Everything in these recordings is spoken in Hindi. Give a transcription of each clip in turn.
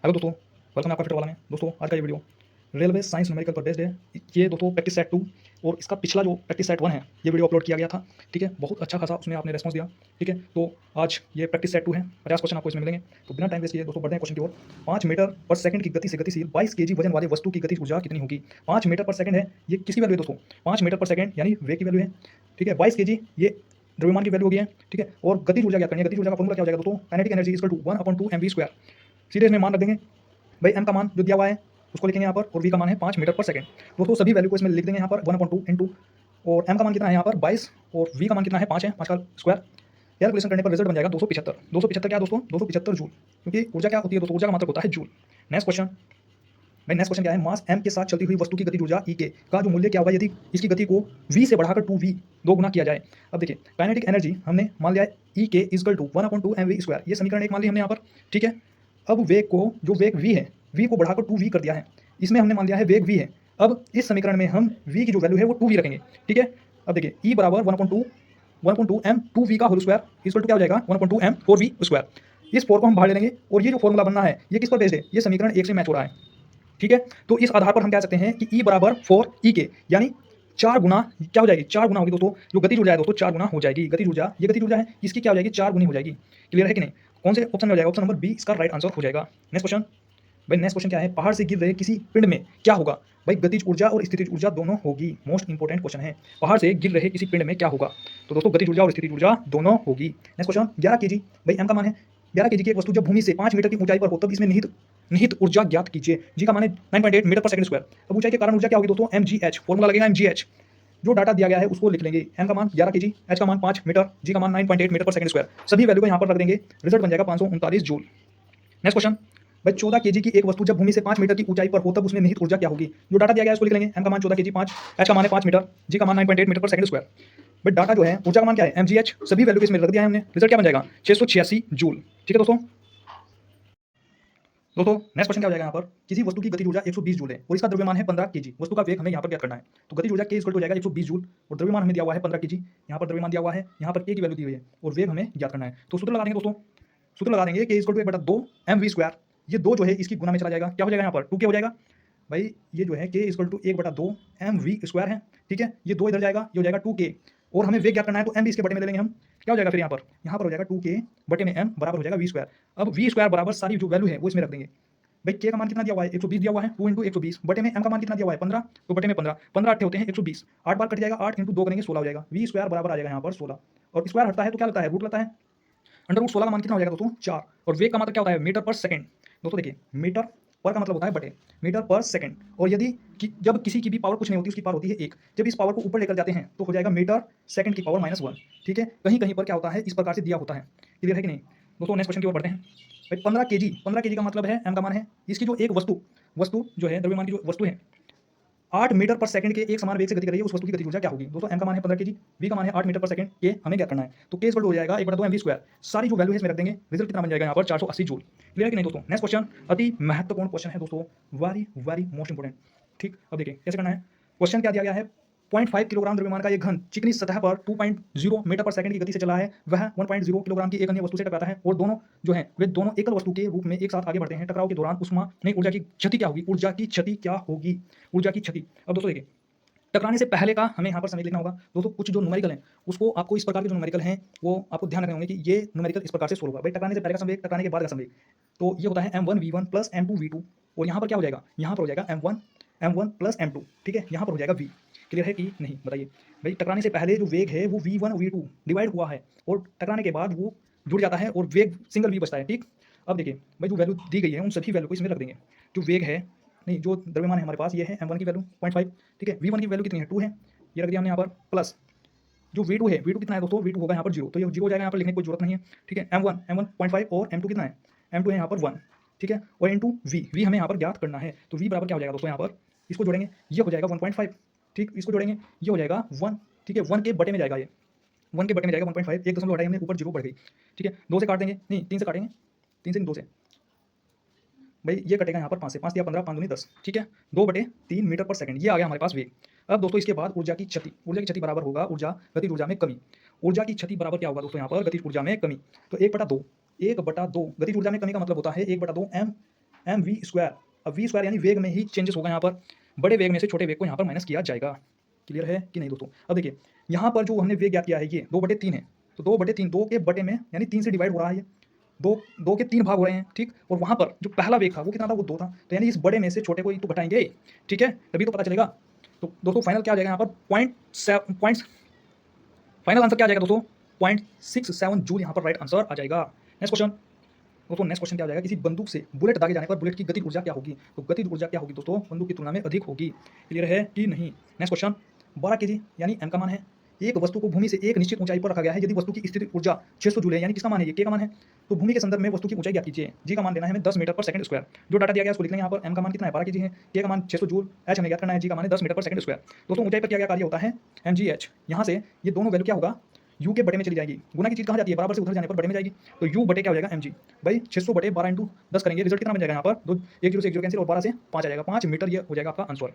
हेलो दोस्तों, वेलकम है आपका फिटर वाला में। दोस्तों आज का ये वीडियो रेलवे साइंस न्यूमेरिकल पर बेस्ड है। ये दोस्तों प्रैक्टिस सेट 2 और इसका पिछला जो प्रैक्टिस सेट 1 है, ये वीडियो अपलोड किया गया था। ठीक है, बहुत अच्छा खासा उसमें आपने रेस्पॉन्स दिया। ठीक है, तो आज ये प्रैक्टिस सेट 2 है, 50 क्वेश्चन आपको इसमें मिलेंगे। तो बिना टाइम वेस्ट किए दोस्तों बढ़ते हैं क्वेश्चन की ओर। 5 मीटर पर सेकंड की गति से गतिशील 22 केजी वजन वाले वस्तु की गतिज ऊर्जा कितनी होगी? 5 मीटर पर सेकंड है, ये किसकी वैल्यू है दोस्तों? 5 मीटर पर सेकंड यानी वेग की वैल्यू है। ठीक है, 22 केजी ये द्रव्यमान की वैल्यू हो गई है। ठीक है, और गतिज ऊर्जा ज्ञात करनी है। गतिज ऊर्जा का फॉर्मूला क्या हो जाएगा दोस्तों? Kinetic energy equal to 1/2 mv²। सीधे इसमें मान रख देंगे भाई। एम का मान जो दिया हुआ है उसको लिखेंगे यहाँ पर, और वी का मान है 5 मीटर पर सेकंड। दोस्तों सभी वैल्यू को इसमें लिख देंगे यहाँ पर 1/2 इंटू, और एम का मान कितना है यहाँ पर 22, और वी का मान कितना है 5 है, 5 का स्क्वायर। कैलकुलेशन करने पर रिजल्ट बन जाएगा 275। 275 क्या दोस्तों? 275 जूल, क्योंकि ऊर्जा क्या होती है दोस्तों? ऊर्जा का मात्रक होता है जूल। नेक्स्ट क्वेश्चन भाई, नेक्स्ट क्वेश्चन क्या है? मास एम के साथ चलती हुई वस्तु की गति ऊर्जा ई के का जो मूल्य क्या होगा यदि इसकी गति को वी से बढ़ाकर 2v 2 गुना किया जाए। अब देखिए, काइनेटिक एनर्जी हमने मान लिया है ई के इक्वल टू 1/2 mv²। ये समीकरण एक मान लिया हमने यहाँ पर। ठीक है, अब वेग को, जो वेग v है, v को बढ़ाकर 2v कर दिया है। इसमें हमने मान लिया है वेग v है। अब इस समीकरण में हम v की जो वैल्यू है वो 2v रखेंगे। ठीक है, अब देखिए e बराबर 1/2 m 2v का होल स्क्वायर इक्वल टू क्या हो जाएगा? 1/2 m 4v स्क्वायर। इस 4 को हम बाहर ले लेंगे, और ये जो फॉर्मूला बनना है ये किस पर बेस्ड है? ये समीकरण 1 से मैच हो रहा है। ठीक है, तो इस आधार पर हम कह सकते हैं कि E बराबर 4 ई के, यानी 4 गुना क्या हो जाएगी? 4 गुना होगी दोस्तों। जो गतिज ऊर्जा है दोस्तों 4 गुना हो जाएगी। गतिज ऊर्जा, ये गतिज ऊर्जा है, इसकी क्या हो जाएगी? 4 गुनी हो जाएगी। क्लियर है कि नहीं? कौन से ऑप्शन में हो जाएगा? ऑप्शन नंबर बी इसका राइट आंसर हो जाएगा। नेक्स्ट क्वेश्चन भाई, नेक्स्ट क्वेश्चन क्या है? पहाड़ से गिर रहे किसी पिंड में क्या होगा? भाई गतिज ऊर्जा और स्थितिज ऊर्जा दोनों होगी। मोस्ट इंपोर्टेंट क्वेश्चन है, पहाड़ से गिर रहे किसी पिंड में क्या होगा? तो दोस्तों गतिज ऊर्जा और स्थितिज ऊर्जा दोनों होगी। नेक्स्ट क्वेश्चन 11 केजी, भाई एम का मान है 11 केजी की एक वस्तु जब भूमि से 5 मीटर की ऊंचाई पर हो तब इसमें निहित निहित ऊर्जा ज्ञात कीजिए। जी का मान है 9.8 मीटर पर सेकंड स्क्वायर। अब ऊंचाई के कारण ऊर्जा क्या होगी दोस्तों? mgh, फॉर्मूला लगेगा mgh। जो डाटा दिया गया है उसको लिख लेंगे। एम का मान 11 केजी, एच का मान 5 मीटर, जी का मान 9.8 मीटर पर सेकंड स्क्वायर। सभी वैल्यू को यहाँ पर रख देंगे, रिजल्ट बन जाएगा 539 जूल। नेक्स्ट क्वेश्चन भाई, 14 केजी की एक वस्तु जब भूमि से 5 मीटर की ऊंचाई पर हो तब उसमें निहित ऊर्जा क्या होगी? जो डाटा दिया गया है उसको लिख लेंगे। एम का मान 14 केजी 5, एच का मान है 5 मीटर, जी का मान 9.8 मीटर पर सेकंड स्क्वायर। बट डाटा जो है ऊर्जा का मान क्या है? mgh। सभी वैल्यू इसमें रख दिया है हमने, रिजल्ट क्या बन जाएगा? 686 जूल। ठीक है दोस्तों। नेक्स्ट क्वेश्चन क्या हो जाएगा यहाँ पर? किसी वस्तु की गतिज ऊर्जा 120 जूल है और इसका द्रव्यमान है 15 केजी। वस्तु का वेग हमें यहाँ पर ज्ञात करना है। तो गतिज ऊर्जा के इक्वल हो जाएगा 120 जूल, और द्रव्यमान हमें दिया हुआ है 15 केजी। यहाँ पर द्रव्यमान दिया हुआ है, यहाँ पर के की वैल्यू दी हुई है, और वेग हमें ज्ञात करना है। तो सूत्र लगा देंगे दोस्तों। सूत्र लगा देंगे के इक्वल टू 1/2 mv²। ये 2 जो है इसकी गुना में चला जाएगा, क्या हो जाएगा यहाँ पर? 2k हो जाएगा। भाई ये जो है के इक्वल टू 1/2 mv² है। ठीक है, ये 2 इधर जाएगा, ये हो जाएगा 2k, और हमें वेग ज्ञात करना है तो m इसके बटे में ले लेंगे हम। क्या हो जाएगा फिर यहाँ पर हो जाएगा 2k बटे में m बराबर हो जाएगा v²। अब v² बराबर सारी जो वैल्यू है वो इसमें रख देंगे। भाई के का मान कितना दिया हुआ है? 120 दिया हुआ है, 2 × 120 बटे में m का मान कितना दिया हुआ है? 15, तो बटे में 15, 15 8 होते हैं 120, 8 बार कट जाएगा, 8 × 2 करेंगे 16 हो जाएगा। v² बराबर आ जाएगा यहाँ पर 16, और स्क्वायर हटता है तो क्या लगता है? रूट लगता है। अंडर रूट 16 का मान कितना हो जाएगा दोस्तों? 4। और वेग का मतलब क्या होता है? मीटर पर सेकंड। दोस्तों देखिए, मीटर पर का मतलब होता है बटे, मीटर पर सेकंड। और यदि जब किसी की भी पावर कुछ नहीं होती, उसकी पावर होती है 1। जब इस पावर को ऊपर लेकर जाते हैं तो हो जाएगा मीटर सेकंड की पावर -1। ठीक है, कहीं कहीं पर क्या होता है इस प्रकार से दिया होता है। क्लियर है कि नहीं? दोस्तों नेक्स्ट क्वेश्चन की ओर बढ़ते हैं। भाई 15 केजी, 15 केजी का मतलब है m का मान है इसकी जो एक वस्तु जो है द्रव्यमान की जो वस्तु है 8 मीटर पर सेकंड के एक समान वेग से गति कर रही है, उस वस्तु की गति ऊर्जा क्या होगी? दोस्तों m का मान है 15 केजी, v का मान है 8 मीटर पर सेकंड, ये हमें क्या करना है? तो k हो जाएगा 1/2 mv²। सारी जो वैल्यू है इसमें रख देंगे, रिजल्ट कितना बन जाएगा यहाँ पर? 480 जूल। क्लियर है कि नहीं दोस्तों? नेक्स्ट क्वेश्चन अति महत्वपूर्ण क्वेश्चन है दोस्तों, वेरी वेरी मोस्ट इंपोर्टेंट। ठीक, अब देखिए कैसे करना है। क्वेश्चन क्या दिया गया है? 0.5 किलोग्राम द्रव्यमान का एक घन चिकनी सतह पर 2.0 मीटर पर सेकंड की गति से चला है। वह 1.0 किलोग्राम की एक अन्य वस्तु से टकराता है, और दोनों जो है वे दोनों एकल वस्तु के रूप में एक साथ आगे बढ़ते हैं। टकराव के दौरान उष्मा नहीं, ऊर्जा की क्षति क्या होगी? ऊर्जा की क्षति क्या होगी? ऊर्जा की क्षति। अब दोस्तों देखिए, टकराने से पहले का हमें यहाँ पर समय लिखना होगा। दोस्तों कुछ जो न्यूमेरिकल हैं उसको आपको इस प्रकार के जो न्यूमेरिकल हैं वो आपको ध्यान रखने होंगे कि ये न्यूमेरिकल इस प्रकार से सोल्व होगा। भाई टकराने से पहले का संवेग, टकराने के बाद का संवेग, तो ये होता है m1v1 प्लस m2v2, और यहाँ पर क्या हो जाएगा? यहाँ पर हो जाएगा m1 प्लस m2। ठीक है, यहाँ पर हो जाएगा v। क्लियर है कि नहीं बताइए? भाई टकराने से पहले जो वेग है वो v1 v2 डिवाइड हुआ है, और टकराने के बाद वो जुड़ जाता है और वेग सिंगल v बचता है। ठीक, अब देखिए भाई जो वैल्यू दी गई है उन सभी वैल्यू को इसमें रख देंगे। जो वेग है, नहीं, जो द्रव्यमान है हमारे पास, ये है m1 की वैल्यू 0.5। ठीक है, v1 की वैल्यू कितनी है? 2 है, ये रख दिया हमने यहाँ पर, प्लस जो v2 है, v2 कितना है दोस्तों? v2 होगा यहाँ पर 0, तो ये 0 हो जाएगा, यहाँ पर लिखने की कोई जरूरत नहीं है। ठीक है, m1 0.5, और m2 कितना है? m2 है यहाँ पर 1। ठीक है, और इंटू v हमें यहाँ पर ज्ञात करना है। तो v बराबर क्या हो जाएगा दोस्तों? यहाँ पर इसको जोड़ेंगे, ये हो जाएगा 1.5। ठीक, इसको जोड़ेंगे, ये हो जाएगा 1। ठीक है, 1 के बटे में जाएगा, ये 1 के बटे में जाएगा 1.5, एक दशमलव हटाई हमने, ऊपर 0 बढ़ गई। ठीक है, 2 से काट देंगे, नहीं 3 से काटेंगे, 3 से नहीं 2 से। भाई ये कटेगा यहाँ पर 5 से, 5 दिया 15, 5 दूनी 10। ठीक है, 2/3 मीटर पर सेकंड, ये आ गया हमारे पास वेग। अब दोस्तों इसके बाद ऊर्जा की क्षति। ऊर्जा की क्षति बराबर होगा ऊर्जा गतिज ऊर्जा में कमी। ऊर्जा की क्षति बराबर क्या होगा दोस्तों? यहाँ पर गतिज ऊर्जा में कमी, तो 1/2 गतिज ऊर्जा में कमी का मतलब होता है 1/2 m एम वी स्क्वायर। अब वी स्क्वायर यानी वेग में ही चेंजेस होगा यहाँ पर, बड़े वेग में से छोटे वेग को यहाँ पर माइनस किया जाएगा। क्लियर है कि नहीं दोस्तों? अब देखिए यहाँ पर जो हमने वेग ज्ञात किया है ये 2/3 है, तो 2/3 2 के बटे में यानी 3 से डिवाइड हो रहा है, ये दो के 3 भाग हो रहे हैं, ठीक। और वहाँ पर जो पहला वेग था वो कितना था, वो 2 था, तो यानी इस बड़े में से छोटे को ही तो घटाएंगे, ठीक है, तभी तो पता चलेगा। तो दोस्तों फाइनल क्या आ जाएगा यहाँ पर फाइनल आंसर क्या आ जाएगा दोस्तों, 0.67 जूल यहाँ पर राइट आंसर आ जाएगा। नेक्स्ट क्वेश्चन दोस्तों, नेक्स्ट क्वेश्चन क्या हो जाएगा, किसी बंदूक से बुलेट दागे जाने पर बुलेट की गति ऊर्जा क्या होगी? तो गति ऊर्जा क्या होगी दोस्तों, बंदूक की तुलना में अधिक होगी। क्लियर है कि नहीं? नेक्स्ट क्वेश्चन 12 केजी यानी m का मान है, एक वस्तु को भूमि से एक निश्चित ऊंचाई पर रखा गया है, यदि वस्तु की स्थितिज ऊर्जा 600 जूल है, यानी किसका मान है, ये k का मान है। तो भूमि के संदर्भ में वस्तु की ऊंचाई क्या कीजिए, g का मान देना है हमें 10 मीटर पर सेकंड स्क्वायर। जो डाटा दिया गया उसको लिख लेंगे यहाँ पर, m का मान कितना है 12 केजी है, k का मान 600 जूल, h हमें ज्ञात करना है, g का मान है 10 मीटर पर सेकंड स्क्वायर। दोस्तों ऊंचाई पर क्या क्या कार्य होता है, mgh। यहाँ से ये दोनों वैल्यू क्या होगा, u के बड़े में चली जाएगी, गुना की चीज कहाँ जाती है, बराबर से उधर जाने पर बड़े में जाएगी, तो u बटे क्या हो जाएगा mg भाई 600 बटे 12 इंटू 10 करेंगे, रिजल्ट कितना बन जाएगा यहाँ पर, दो 1 0 से 1 0 कैंसिल और 12 से 5 आ जाएगा, 5 मीटर ये हो जाएगा आपका आंसर,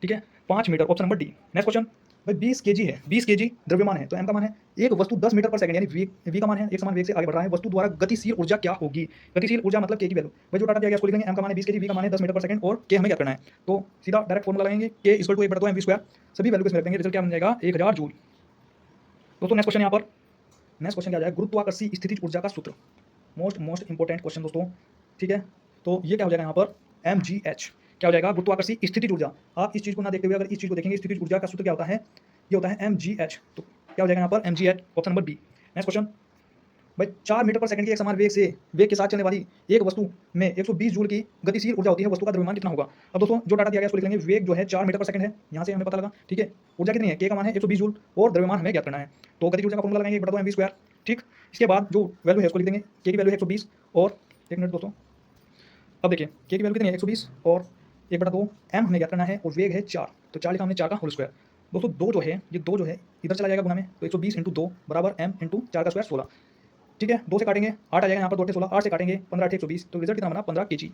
ठीक है 5 metre, option number D. Next question भाई 20 केजी है, 20 केजी द्रव्यमान है, तो m का मान है, एक वस्तु 10 मीटर पर सेकंड यानी v का मान है, एक समान वेग से आगे बढ़ रहा है, वस्तु द्वारा गतिशील ऊर्जा क्या होगी? गतिशील ऊर्जा मतलब k की वैल्यू, भाई जो डाटा दिया गया उसको लिखेंगे, m का मान है 20 केजी, v का मान है 10 मीटर पर सेकंड और k हमें क्या करना है, तो सीधा डायरेक्ट फॉर्मूला लगाएंगे, k = 1/2 mv स्क्वायर, सभी वैल्यू इसमें रखेंगे, रिजल्ट क्या बन जाएगा 1000 जूल। दोस्तों नेक्स्ट क्वेश्चन यहाँ पर, नेक्स्ट क्वेश्चन क्या हो जाएगा, गुरुत्वाकर्षी स्थितिज ऊर्जा का सूत्र, मोस्ट इंपॉर्टेंट क्वेश्चन दोस्तों, ठीक है। तो ये क्या हो जाएगा यहाँ पर mgh, क्या हो जाएगा गुरुत्वाकर्षी स्थितिज ऊर्जा। आप इस चीज को ना देखते हुए अगर इस चीज को देखेंगे, स्थितिज ऊर्जा का सूत्र क्या होता है, ये होता है mgh, तो क्या हो जाएगा यहाँ पर mgh, option number B. Next question भाई 4 मीटर पर सेकंड की एक समान वेग के साथ चलने वाली एक वस्तु में 120 जूल की गतिशील ऊर्जा होती है, वस्तु का द्रव्यमान कितना होगा? अब दोस्तों जो डाटा दिया गया उसको लिख लेंगे, वेग जो है 4 मीटर पर सेकंड है, यहाँ से हमें पता लगा, ठीक है, ऊर्जा कितनी है, k का मान है 120 जूल और द्रव्यमान हमें ज्ञात करना है, तो गतिज ऊर्जा का फॉर्मूला लगाएंगे 1/2 mv स्क्वायर, ठीक। इसके बाद जो वैल्यू है उसको लिख देंगे, k की वैल्यू है 120 और 1 मिनट दोस्तों, अब देखिए k की वैल्यू कितनी है 120 और 1/2 m हमें ज्ञात करना है और वेग है 4, तो 4 लिखा हमने 4 का होल स्क्वायर। दोस्तों दो जो है ये दो जो है इधर चला जाएगा गुना में, तो 120 × 2 बराबर m × 4 का स्क्वायर 16, ठीक है, 2 से काटेंगे 8 आ जाएगा यहाँ पर, 2 8 16, 8 से काटेंगे 15 8 120, तो रिजल्ट कितना बना 15 केजी,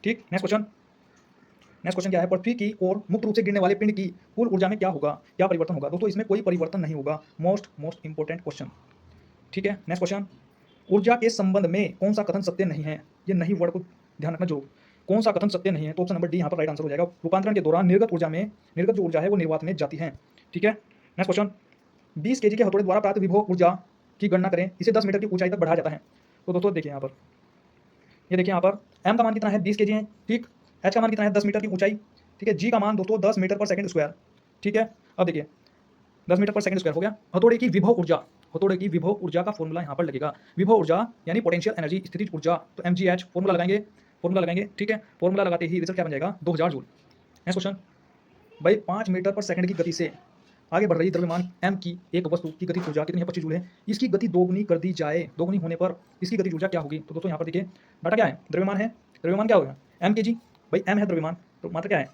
ठीक। नेक्स्ट क्वेश्चन क्या है, पृथ्वी की ओर मुक्त रूप से गिरने वाले पिंड की कुल ऊर्जा में क्या होगा, क्या परिवर्तन होगा? दोस्तों इसमें कोई परिवर्तन नहीं होगा, मोस्ट इंपॉर्टेंट क्वेश्चन, ठीक है। नेक्स्ट क्वेश्चन, ऊर्जा के संबंध में कौन सा कथन सत्य नहीं है, ये नहीं वर्ड को ध्यान रखना जरूर, कौन सा कथन सत्य नहीं है, तो ऑप्शन नंबर डी यहाँ पर राइट आंसर हो जाएगा। रूपांतरण के दौरान निर्गत जो ऊर्जा है वो निर्वात में जाती है, ठीक है। नेक्स्ट क्वेश्चन, 20 केजी के हथौड़े द्वारा प्राप्त विभव ऊर्जा की गणना करें, इसे 10 मीटर की ऊंचाई तक बढ़ाया जाता है। तो दोस्तों देखिए यहाँ पर, ये देखिए यहाँ पर m का मान कितना है 20 केजी है, ठीक, h का मान कितना है 10 मीटर की ऊंचाई, ठीक है, g का मान दोस्तों 10 मीटर पर सेकंड स्क्वायर, ठीक है। अब देखिए 10 मीटर पर सेकंड स्क्वायर हो गया, हथौड़े की विभव ऊर्जा का फॉर्मूला यहाँ पर लगेगा, विभव ऊर्जा यानी पोटेंशियल एनर्जी, स्थितिज ऊर्जा, तो mgh फॉर्मूला लगाएंगे, ठीक है, फॉर्मूला लगाते ही रिजल्ट क्या बन जाएगा 2000 जूल। नेक्स्ट क्वेश्चन भाई 5 मीटर पर सेकंड की गति से आगे बढ़ रही द्रव्यमान m की एक वस्तु की गति ऊर्जा कितनी है 25 जूल है, इसकी गति दोगुनी कर दी जाए, दोगुनी होने पर इसकी गति ऊर्जा क्या होगी? तो दोस्तों यहाँ पर देखिए डाटा क्या है, द्रव्यमान है, द्रव्यमान क्या होगा m kg, भाई m है द्रव्यमान, तो मात्रा क्या है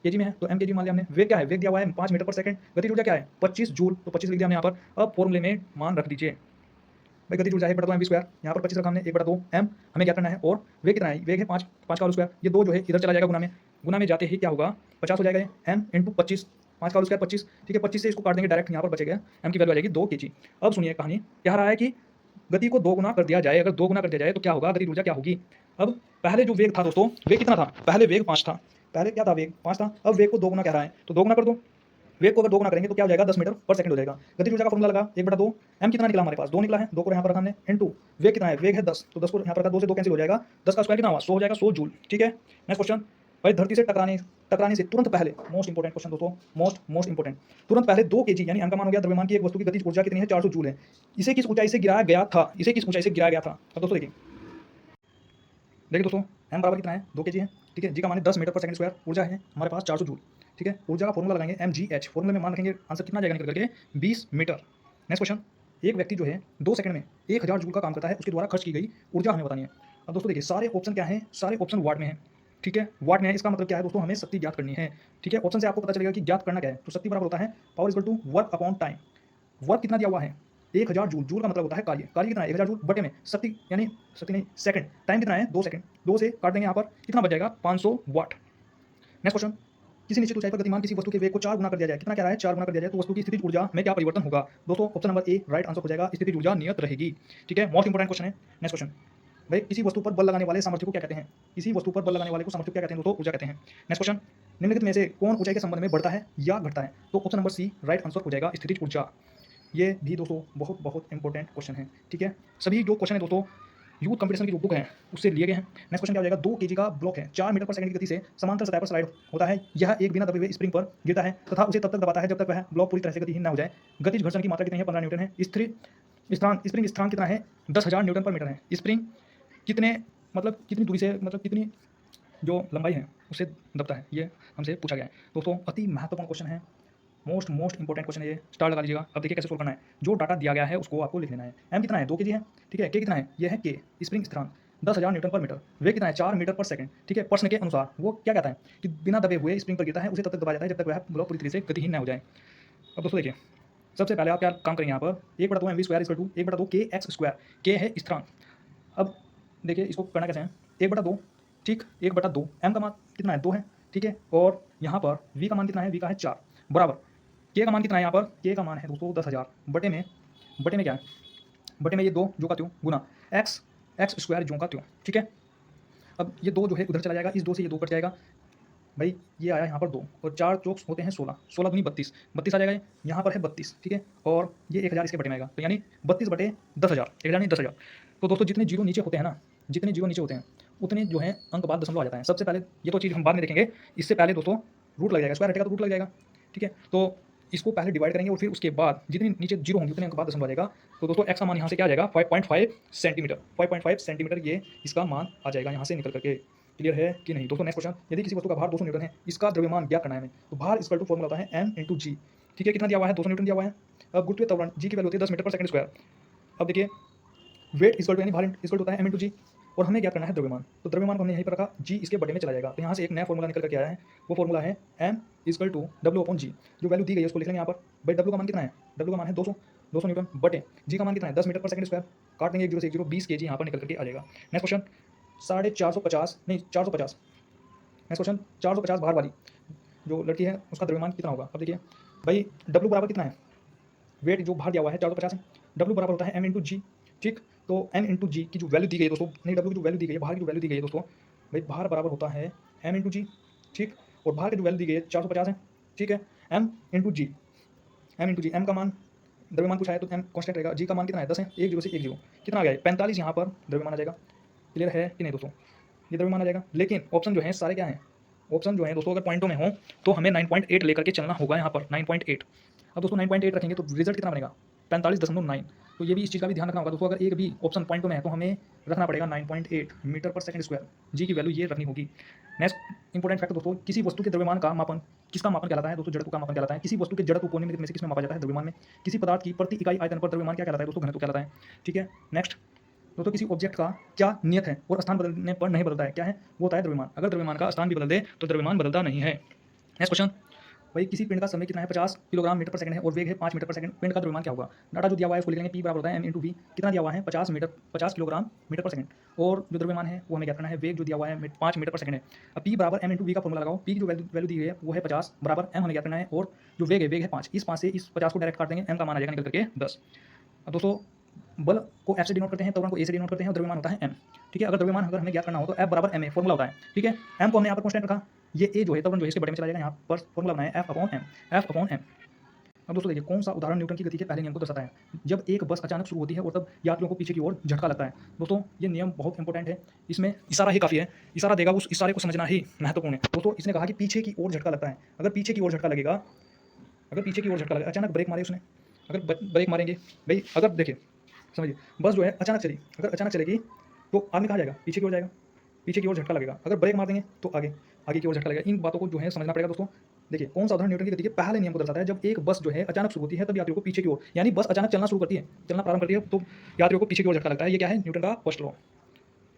केजी में है, तो m kg मान लिया हमने। वेग क्या है, वेग दिया हुआ है 5 मीटर पर सेकंड, गति ऊर्जा क्या है 25 जूल, तो 25 लिख दिया हमने यहाँ पर। अब फॉर्मूले में मान रख दीजिए, भाई गति ऊर्जा है 1/2 mv स्क्वायर, यहाँ पर 25 रखा हमने 1/2 m हमें क्या करना है, और वेग कितना है, वेग है 5 का होल स्क्वायर, ये 2 जो है इधर चला जाएगा गुना में जाते ही क्या होगा 50 हो जाएगा, m × 25, 5 का होल स्क्वायर 25, ठीक है, 25 से इसको काट देंगे डायरेक्ट, यहाँ पर बचेगा m की वैल्यू आ जाएगी 2 kg। अब सुनिए कहानी क्या रहा है कि गति को 2 गुना कर दिया जाए, अगर 2 गुना कर दिया जाए तो क्या होगा, गति ऊर्जा क्या होगी। अब पहले जो वेग था दोस्तों, वेग कितना था, पहले वेग 5 था, पहले क्या था वेग 5 था, अब वेग को 2 गुना कह रहा है, तो 2 गुना कर दो, वेग को अगर 2 गुना करेंगे तो क्या हो जाएगा 10 मीटर पर सेकंड हो जाएगा। गति ऊर्जा का फॉर्मूला लगा 1/2, m कितना निकला हमारे पास 2 निकला है, 2 को यहाँ पर रखा हमने इनटू वेग कितना है, वेग है 10, तो 10 को यहाँ पर रखा, 2 से 2 कैंसिल हो जाएगा, 10 का स्क्वायर कितना हुआ 100 हो जाएगा, 100 जूल, ठीक है। नेक्स्ट क्वेश्चन भाई धरती से टकराने से तुरंत पहले, मोस्ट इंपोर्टेंट क्वेश्चन दोस्तों, मोस्ट इंपोर्टेंट, तुरंत पहले 2 kg यानी m का मान हो गया द्रव्यमान की एक वस्तु की गतिज ऊर्जा कितनी है 400 जूल है, इसे किस ऊंचाई से गिराया गया था, अब दोस्तों देखिए दोस्तों m बराबर कितना है 2 kg है, ठीक है, g का मान 10 मीटर पर सेकंड स्क्वायर, ऊर्जा है हमारे पास 400 जूल, ठीक है। ऊर्जा का फॉर्मूला लगाएंगे mgh, फॉर्मूले में मान रखेंगे, आंसर कितना जाएगा निकल करके 20 मीटर। नेक्स्ट क्वेश्चन, एक व्यक्ति जो है 2 सेकंड में 1000 जूल का काम करता है, उसके द्वारा खर्च की गई ऊर्जा हमें बतानी है। अब दोस्तों देखिए सारे ऑप्शन क्या हैं, सारे ऑप्शन वाट में है, ठीक है, वाट में है, इसका मतलब क्या है दोस्तों, हमें शक्ति ज्ञात करनी है, ठीक है। ऑप्शन से आपको पता चलेगा कि ज्ञात करना क्या है, तो शक्ति बराबर होता है power equal to work upon time. Work कितना दिया हुआ है 1000 जूल, जूल का मतलब होता है कार्य, कितना है 1000 जूल बटे में शक्ति नहीं सेकंड, टाइम कितना है 2 सेकंड, 2 से काट देंगे यहाँ पर कितना बच जाएगा 500 वाट। नेक्स्ट क्वेश्चन, किसी निश्चित ऊंचाई पर गतिमान किसी वस्तु के वेग को 4 गुना कर दिया जाए, कितना कह रहा है 4 गुना कर दिया जाए, तो वस्तु की स्थितिज ऊर्जा में क्या परिवर्तन होगा? दोस्तों option number A right answer हो जाएगा, स्थितिज ऊर्जा नियत रहेगी, ठीक है, मोस्ट इंपोर्टेंट क्वेश्चन है। नेक्स्ट क्वेश्चन, भाई किसी वस्तु पर बल लगाने वाले सामर्थ्य को क्या कहते हैं? किसी वस्तु पर बल लगाने वाले को सामर्थ्य को क्या कहते हैं दोस्तों? ऊर्जा कहते हैं। नेक्स्ट क्वेश्चन, निम्नलिखित में से कौन ऊंचाई के संबंध में बढ़ता है या घटता है? तो option number C right answer हो जाएगा स्थितिज ऊर्जा। ये भी दोस्तों बहुत बहुत इंपॉर्टेंट क्वेश्चन है, ठीक है। सभी जो क्वेश्चन है दोस्तों यूथ कंपटीशन की जो बुक है उससे लिए गए हैं। नेक्स्ट क्वेश्चन क्या हो जाएगा, 2 केजी का ब्लॉक है, 4 मीटर पर सेकंड की गति से समांतर सतह पर स्लाइड होता है। यह एक बिना दबे हुए स्प्रिंग पर गिरता है तथा उसे तब तक दबाता है जब तक वह ब्लॉक पूरी तरह से गतिहीन न हो जाए। गतिज घर्षण की मात्रा कितनी है? 15 न्यूटन है। स्थिर स्थान स्प्रिंग स्थान कितना है? 10,000 न्यूटन पर मीटर है। स्प्रिंग कितने मतलब कितनी दूरी से मतलब कितनी जो लंबाई है उससे दबता है, ये हमसे पूछा गया है दोस्तों। अति महत्वपूर्ण क्वेश्चन है, मोस्ट इंपॉर्टेंट क्वेश्चन है ये। स्टार लगा लीजिएगा। अब देखिए कैसे सोल्व करना है। जो डाटा दिया गया है उसको आपको लिख लेना है। एम कितना है? 2 केजी है, ठीक है। के कितना है? ये है के। स्प्रिंग स्थान 10,000 न्यूटन पर मीटर। वे कितना है? 4 मीटर पर सेकंड, ठीक है। प्रश्न के अनुसार वो क्या कहता है कि बिना दबे हुए स्प्रिंग पर गिरता है, उसे तब तक दबाया जाता है जब तक वह ब्लॉक पूरी तरह से गतिहीन न हो जाए। अब दोस्तों देखिए, सबसे पहले आप क्या काम करेंगे यहाँ पर, 1/2 mv स्क्वायर इक्वल टू 1/2 के एक्स स्क्वायर। के है स्थान। अब देखिए इसको करना कैसे है, 1/2, ठीक, 1/2। एम का मान कितना है? 2 है, ठीक है। और यहाँ पर वी का मान कितना है? वी का है 4 बराबर के का मान कितना है? यहाँ पर के का मान है दोस्तों 10,000 बटे में क्या है? बटे में ये 2 जो का त्यों गुना एक्स स्क्वायर जो का त्यों, ठीक है। अब ये 2 जो है उधर चला जाएगा, इस 2 से ये 2 कट जाएगा। भाई ये आया यहाँ पर 2 और 4 चौक होते हैं 16, 16 दूनी 32, 32 आ जाएगा। यहाँ पर है 32, ठीक है। और ये 1000 इसके बटे में आएगा, तो यानी 32 बटे 10,000, 1000 नहीं 10,000। तो दोस्तों जितने जीरो नीचे होते हैं ना, जितने जीरो नीचे होते हैं उतने जो है अंक बाद दशमलव आ जाता है। सबसे पहले ये तो चीज़ हम बाद में देखेंगे, इससे पहले दोस्तों रूट लग जाएगा, स्क्वायर हटेगा तो रूट लग जाएगा, ठीक है। तो इसको पहले डिवाइड करेंगे और फिर उसके बाद जितनी नीचे जीरो होंगे उतने अंक बाद दशमलव आ जाएगा। तो दोस्तों एक्स का मान यहाँ से क्या आ जाएगा? 5.5 सेंटीमीटर, 5.5 सेंटीमीटर ये इसका मान आ जाएगा यहाँ से निकल करके। क्लियर है कि नहीं दोस्तों? नेक्स्ट क्वेश्चन, यदि किसी वस्तु का भार 200 न्यूटन है, इसका द्रव्यमान ज्ञात करना है हमें। तो भार इक्वल टू फॉर्मूला होता है m इंटू जी, ठीक है। कितना दिया हुआ है? 200 न्यूटन दिया हुआ है। अब गुरुत्वीय त्वरण जी की वैल्यू होती है 10 मीटर पर सेकंड स्क्वायर। अब देखिए वेट इक्वल टू यानी भार इक्वल टू होता है m इंटू जी, और हमें क्या करना है? द्रव्यमान। तो द्रव्यमान को हमने यहीं पर रखा, जी इसके बटे में चला जाएगा। तो यहाँ से एक नया फॉर्मूला निकल करके आया है, वो फॉर्मूला है m equal to W upon G. जो वैल्यू दी गई है उसको लिख लेंगे यहाँ पर। भाई डब्ल्यू का मान कितना है? डब्ल्यू का मान है 200 न्यूटन बटे जी का मान कितना है? 10 मीटर पर सेकंड स्क्वायर। काट देंगे एक जीरो से एक जीरो, 20 kg यहाँ पर निकल करके आ जाएगा। नेक्स्ट क्वेश्चन 450 नहीं 450। नेक्स्ट क्वेश्चन 450 भार वाली जो लड़की है उसका द्रव्यमान कितना होगा? अब देखिए भाई डब्ल्यू बराबर कितना है? वेट जो भार दिया हुआ है 450 है, डब्ल्यू बराबर होता है m इंटू जी, ठीक। तो m इंटू जी की जो वैल्यू दी गई है दोस्तों, नहीं डब्ल्यू की जो वैल्यू दी गई है, भार की जो वैल्यू दी गई है दोस्तों, भाई भार बराबर होता है m इंटू जी, ठीक। और भार की जो वैल्यू दी गई है 450 है, ठीक है। m इंटू जी, m का मान द्रव्यमान पूछा है तो m कांस्टेंट रहेगा। जी का मान कितना है? 10 है, एक जीरो से एक जीरो कितना आ गया है? 45 यहाँ पर द्रव्यमान आ जाएगा। क्लियर है कि नहीं दोस्तों? ये द्रव्यमान आ जाएगा। लेकिन ऑप्शन जो है सारे क्या हैं? ऑप्शन जो है दोस्तों अगर पॉइंटों में हो तो हमें 9.8 लेकर के चलना होगा यहाँ पर 9.8। अब दोस्तों 9.8 रखेंगे तो रिजल्ट कितना बनेगा? 45.9। तो ये भी इस चीज़ का भी ध्यान रखना होगा दोस्तों। अगर एक भी ऑप्शन पॉइंटों में है तो हमें रखना पड़ेगा 9.8 मीटर पर सेकंड स्क्वायर। जी की वैल्यू ये रखनी होगी। नेक्स्ट इंपॉर्टेंट फैक्ट दोस्तों, किसी वस्तु के द्रव्यमान का मापन किसका मापन कहलाता है दोस्तों? जड़त्व का मापन कहलाता है। किसी वस्तु के जड़त्व को निम्नलिखित में से किसमें मापा जाता है? द्रव्यमान में। किसी पदार्थ की प्रति इकाई आयतन पर द्रव्यमान क्या कहलाता है दोस्तों? घनत्व कहलाता है, ठीक है। नेक्स्ट दोस्तों, किसी ऑब्जेक्ट का क्या नियत है और स्थान बदलने पर नहीं बदलता है? क्या है? वो होता है द्रव्यमान। अगर द्रव्यमान का स्थान भी बदल दे तो द्रव्यमान बदलता नहीं है। नेक्स्ट क्वेश्चन, भाई किसी पिंड का समय कितना है? 50 किलोग्राम मीटर पर सेकंड है और वेग है 5 मीटर पर सेकंड। पिंड का द्रव्यमान क्या होगा? डाटा जो दिया हुआ है उसको लिख लेंगे, p बराबर होता है m इंटू वी। कितना दिया हुआ है? 50 किलोग्राम मीटर पर सेकंड। और जो द्रव्यमान है वो हमें क्या करना है? वेग जो दिया हुआ है 5 मीटर पर सेकंड है। अब p बराबर m इंटू वी का फॉर्मूला लगाओ। p की जो वैल्यू दी गई है वो है 50 बराबर m हमें क्या करना है, और जो वेग है 5, इस 5 से इस 50 को डायरेक्ट काट देंगे, m का मान आ जाएगा निकल करके 10। अब दोस्तों बल को F से डिनोट करते हैं, त्वरण को A से डिनोट करते हैं और द्रव्यमान होता है m, ठीक है। अगर द्रव्यमान अगर हमें ज्ञात करना हो तो F बराबर ma फॉर्मूला होता है, ठीक है। m को हमने यहाँ पर कांस्टेंट रखा, ये A जो है त्वरण जो है इसके बटे में चला जाएगा, यहाँ पर फॉर्मूला बनाया F अपॉन m। अब दोस्तों देखिए कौन सा उदाहरण न्यूटन की गति के पहले नियम को दर्शाता है? जब एक बस अचानक शुरू होती है और तब यात्रियों को पीछे की ओर झटका लगता है। दोस्तों ये नियम बहुत इंपॉर्टेंट है, इसमें इशारा ही काफ़ी है, इशारा देगा, उस इशारे को समझना ही महत्वपूर्ण है। दोस्तों इसने कहा कि पीछे की ओर झटका लगता है। अगर पीछे की ओर झटका लगेगा, अचानक ब्रेक मारे उसने, अगर ब्रेक मारेंगे भाई, अगर देखिए समझिए बस जो है अचानक चली, अगर अचानक चलेगी तो आदमी कहाँ जाएगा? पीछे की ओर जाएगा, पीछे की ओर झटका लगेगा। अगर ब्रेक मार देंगे तो आगे की ओर झटका लगेगा। इन बातों को जो है समझना पड़ेगा दोस्तों। देखिए कौन सा उदाहरण न्यूटन की गति के पहले नियम को दर्शाता है? जब एक बस जो है अचानक शुरू होती है तब यात्रियों को पीछे की ओर, यानी बस अचानक चलना शुरू करती है, चलना प्रारंभ करती है तो यात्रियों को पीछे की ओर झटका लगता है। ये क्या है? न्यूटन का फर्स्ट लॉ।